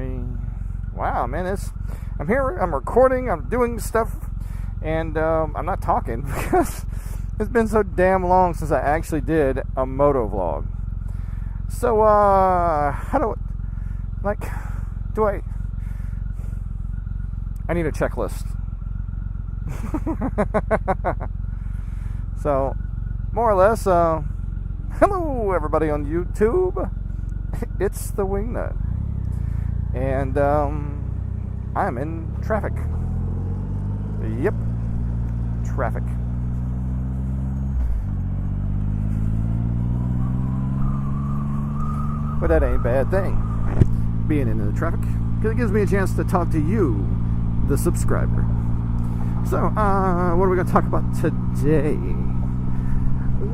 Wow, man, I'm here, I'm recording, I'm doing stuff, and I'm not talking because it's been so damn long since I actually did a motovlog. So, I need a checklist. So, more or less, hello everybody on YouTube. It's the Wingnut. And I'm in traffic. Yep, traffic. But that ain't a bad thing, being in the traffic, because it gives me a chance to talk to you, the subscriber. So, what are we going to talk about today?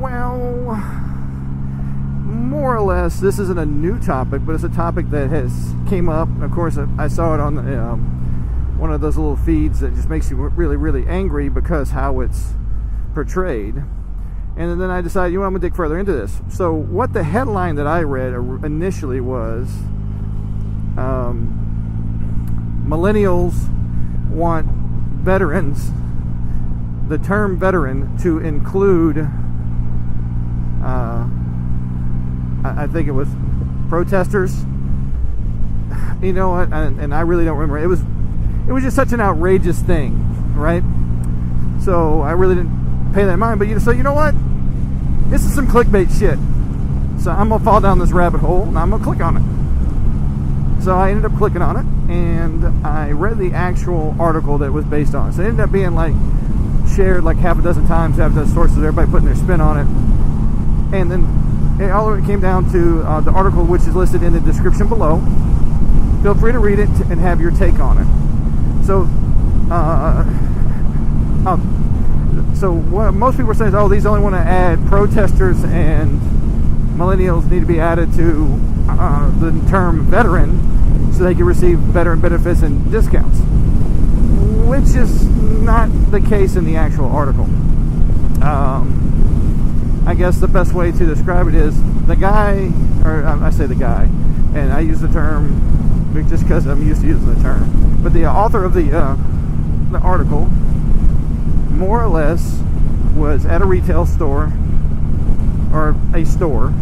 Well, more or less, this isn't a new topic, but it's a topic that has came up. Of course, I saw it on one of those little feeds that just makes you really, really angry because how it's portrayed. And then I decided, I'm going to dig further into this. So what the headline that I read initially was, millennials want veterans, the term veteran, to include, I think it was protesters. You know what? And I really don't remember. It was just such an outrageous thing, right? So I really didn't pay that mind. But so you know what? This is some clickbait shit. So I'm gonna fall down this rabbit hole and I'm gonna click on it. So I ended up clicking on it and I read the actual article that was based on it. So it ended up being like shared like half a dozen times, half a dozen sources, everybody putting their spin on it. And then all of it came down to the article, which is listed in the description below. Feel free to read it and have your take on it. So what most people are saying is, these only want to add protesters and millennials need to be added to the term veteran so they can receive veteran benefits and discounts, which is not the case in the actual article. I guess the best way to describe it is the guy, or I say the guy, and I use the term just because I'm used to using the term, but the author of the article more or less was at a retail store or a store,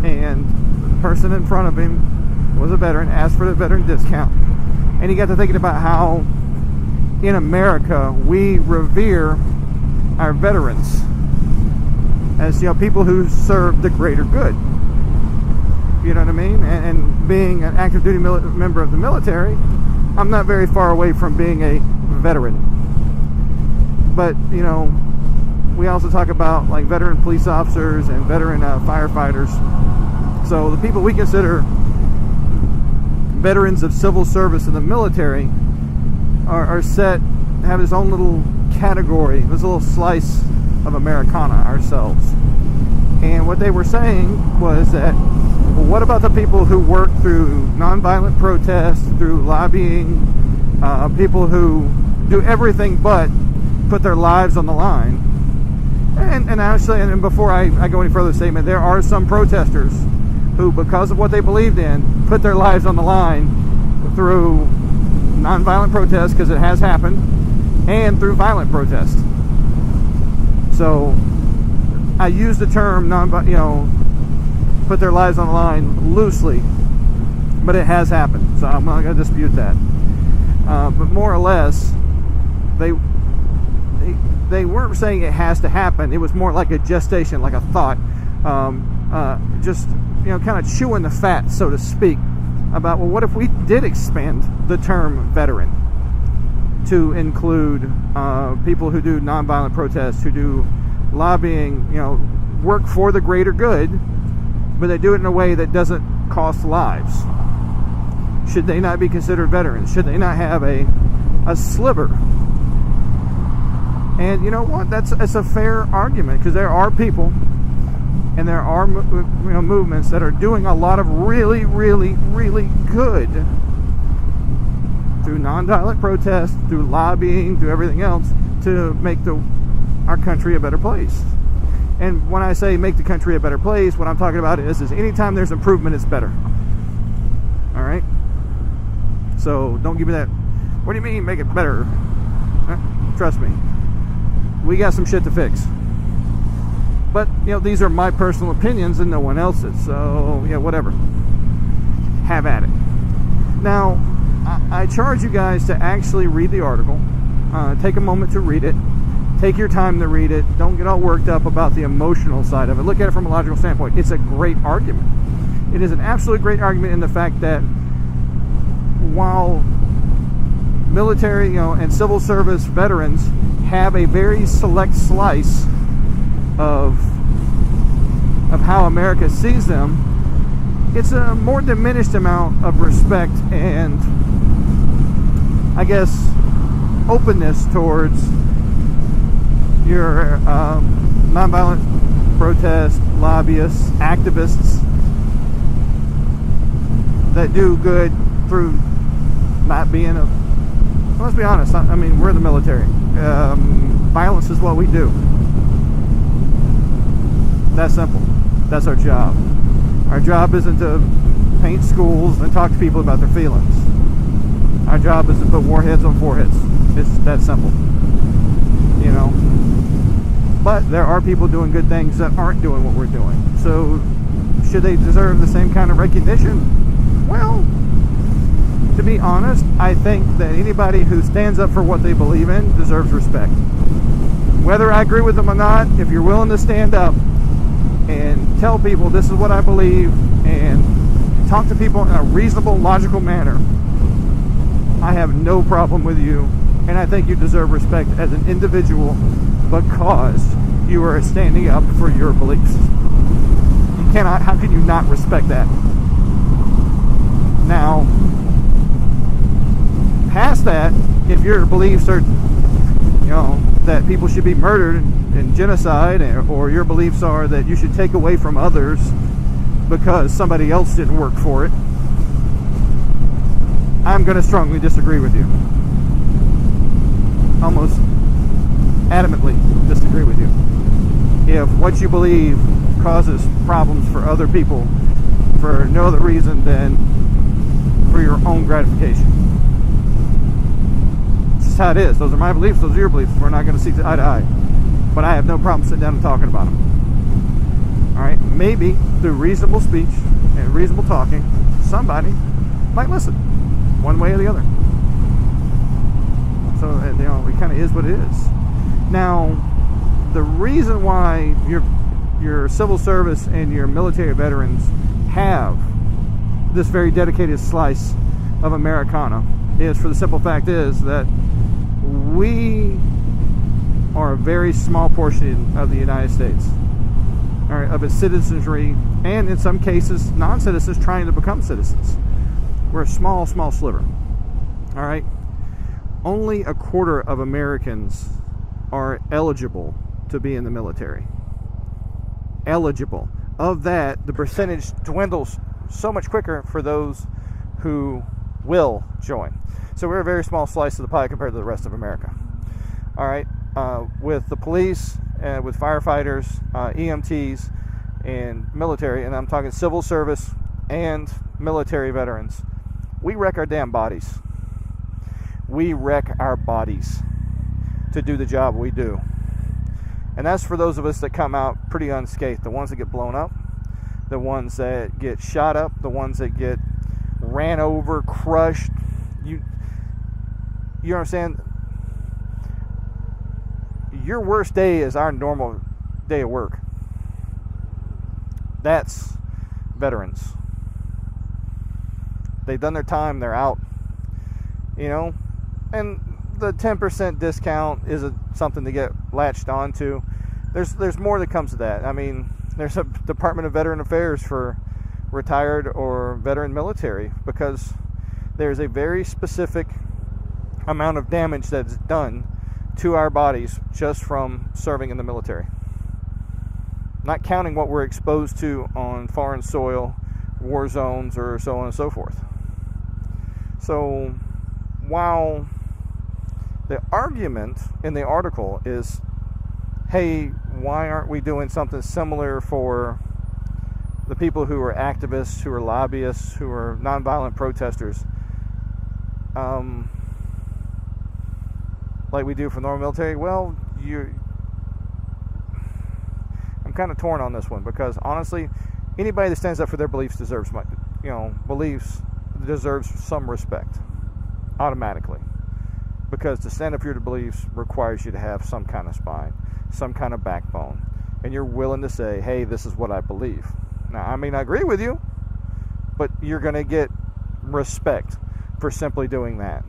and the person in front of him was a veteran, asked for the veteran discount, and he got to thinking about how in America we revere our veterans as people who serve the greater good. You know what I mean? And being an active duty member of the military, I'm not very far away from being a veteran. But we also talk about like veteran police officers and veteran firefighters. So the people we consider veterans of civil service in the military are set, have this own little category, this little slice of Americana ourselves. And what they were saying was that, well, what about the people who work through nonviolent protests, through lobbying, people who do everything but put their lives on the line? And actually, and before I go any further statement, there are some protesters who, because of what they believed in, put their lives on the line through nonviolent protests, because it has happened, and through violent protests. So I use the term put their lives on the line loosely, but it has happened. So I'm not going to dispute that. But more or less, they weren't saying it has to happen. It was more like a gestation, like a thought, just kind of chewing the fat, so to speak, about, well, what if we did expand the term veteran to include people who do nonviolent protests, who do lobbying, work for the greater good, but they do it in a way that doesn't cost lives. Should they not be considered veterans? Should they not have a sliver? And you know what? That's a fair argument, because there are people and there are movements that are doing a lot of really, really, really good through nonviolent protests, through lobbying, through everything else, to make our country a better place. And when I say make the country a better place, what I'm talking about is anytime there's improvement, it's better. All right? So don't give me that, what do you mean make it better? Trust me, we got some shit to fix. But, you know, these are my personal opinions and no one else's. So, yeah, whatever. Have at it. Now, I charge you guys to actually read the article. Take a moment to read it. Take your time to read it. Don't get all worked up about the emotional side of it. Look at it from a logical standpoint. It's a great argument. It is an absolute great argument in the fact that while military, you know, and civil service veterans have a very select slice of how America sees them, it's a more diminished amount of respect and, I guess, openness towards your nonviolent protest lobbyists, activists that do good through not being a, let's be honest, I mean, we're the military. Violence is what we do. That's simple. That's our job. Our job isn't to paint schools and talk to people about their feelings. Our job is to put warheads on foreheads. It's that simple. You know? But there are people doing good things that aren't doing what we're doing. So, should they deserve the same kind of recognition? Well, to be honest, I think that anybody who stands up for what they believe in deserves respect. Whether I agree with them or not, if you're willing to stand up and tell people this is what I believe and talk to people in a reasonable, logical manner, I have no problem with you, and I think you deserve respect as an individual because you are standing up for your beliefs. You cannot, how can you not respect that? Now, past that, if your beliefs are, you know, that people should be murdered and genocide, or your beliefs are that you should take away from others because somebody else didn't work for it, I'm going to strongly disagree with you. Almost adamantly disagree with you. If what you believe causes problems for other people for no other reason than for your own gratification. This is how it is. Those are my beliefs, those are your beliefs. We're not going to see eye to eye. But I have no problem sitting down and talking about them. Alright, maybe through reasonable speech and reasonable talking, somebody might listen, one way or the other. So, you know, it kind of is what it is. Now, the reason why your civil service and your military veterans have this very dedicated slice of Americana is for the simple fact is that we are a very small portion of the United States, all right, of its citizenry, and in some cases non-citizens trying to become citizens. We're a small sliver. All right, only a quarter of Americans are eligible to be in the military. Eligible. Of that, the percentage dwindles so much quicker for those who will join. So we're a very small slice of the pie compared to the rest of America. All right, with the police, with firefighters, EMTs, and military, and I'm talking civil service and military veterans, we wreck our damn bodies. We wreck our bodies to do the job we do. And that's for those of us that come out pretty unscathed. The ones that get blown up, the ones that get shot up, the ones that get ran over, crushed. You understand? Your worst day is our normal day of work. That's veterans. They've done their time, they're out. You know? And the 10% discount is something to get latched onto. There's more that comes to that. I mean, there's a Department of Veteran Affairs for retired or veteran military because there's a very specific amount of damage that's done to our bodies just from serving in the military. Not counting what we're exposed to on foreign soil, war zones, or so on and so forth. So, while the argument in the article is, hey, why aren't we doing something similar for the people who are activists, who are lobbyists, who are nonviolent protesters? like we do for normal military, well, I'm kind of torn on this one, because honestly, anybody that stands up for their beliefs deserves some respect automatically, because to stand up for your beliefs requires you to have some kind of spine, some kind of backbone, and you're willing to say, hey, this is what I believe. Now, I may not agree with you, but you're going to get respect for simply doing that.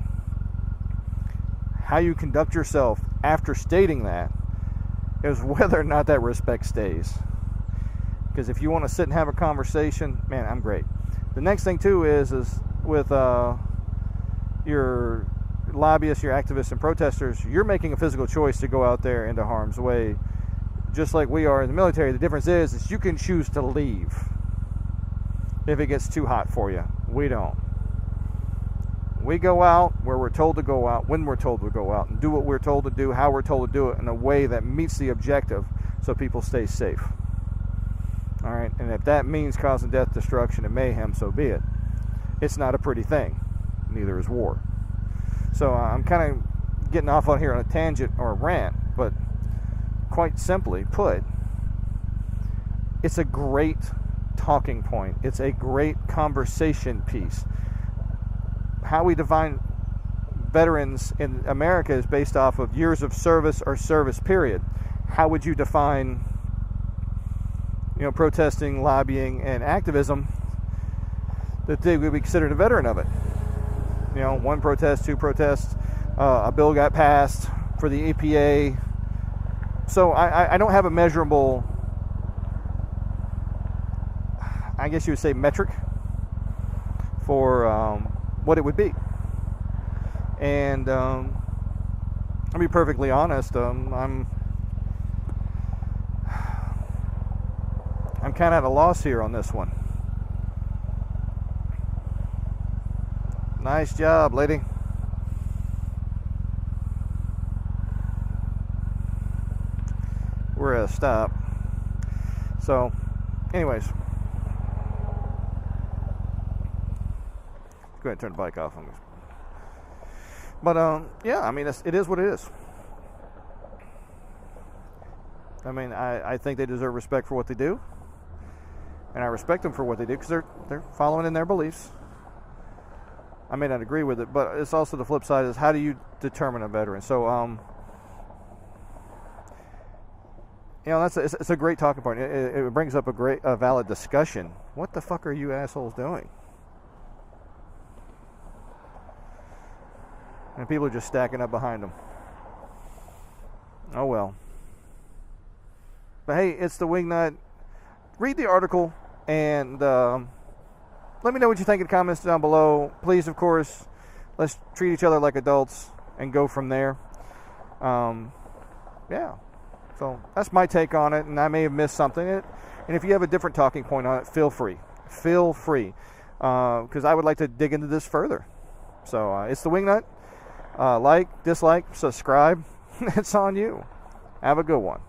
How you conduct yourself after stating that is whether or not that respect stays. Because if you want to sit and have a conversation, man, I'm great. The next thing too is with your lobbyists, your activists, and protesters, you're making a physical choice to go out there into harm's way, just like we are in the military. The difference is you can choose to leave if it gets too hot for you. We don't. We go out where we're told to go out, when we're told to go out, and do what we're told to do, how we're told to do it, in a way that meets the objective so people stay safe. All right, and if that means causing death, destruction, and mayhem, so be it. It's not a pretty thing. Neither is war. So I'm kind of getting off on here on a tangent or a rant, but quite simply put, it's a great talking point. It's a great conversation piece. How we define veterans in America is based off of years of service or service period. How would you define, protesting, lobbying, and activism that they would be considered a veteran of it? One protest, two protests, a bill got passed for the EPA. So I don't have a measurable, I guess you would say, metric for what it would be. And I'll be perfectly honest, I'm kind of at a loss here on this one. Nice job, lady. We're at a stop. So, anyways, go ahead and turn the bike off. But yeah, I mean, it is what it is. I mean, I think they deserve respect for what they do, and I respect them for what they do, because they're following in their beliefs. I may not agree with it, but it's also the flip side is, how do you determine a veteran? So it's a great talking point. It brings up a valid discussion. What the fuck are you assholes doing? And people are just stacking up behind them. Oh well. But hey, it's the Wingnut. Read the article and let me know what you think in the comments down below. Please, of course, let's treat each other like adults and go from there. Yeah. So that's my take on it, and I may have missed something. And if you have a different talking point on it, feel free. Feel free. Because I would like to dig into this further. So it's the Wingnut. Like, dislike, subscribe. It's on you. Have a good one.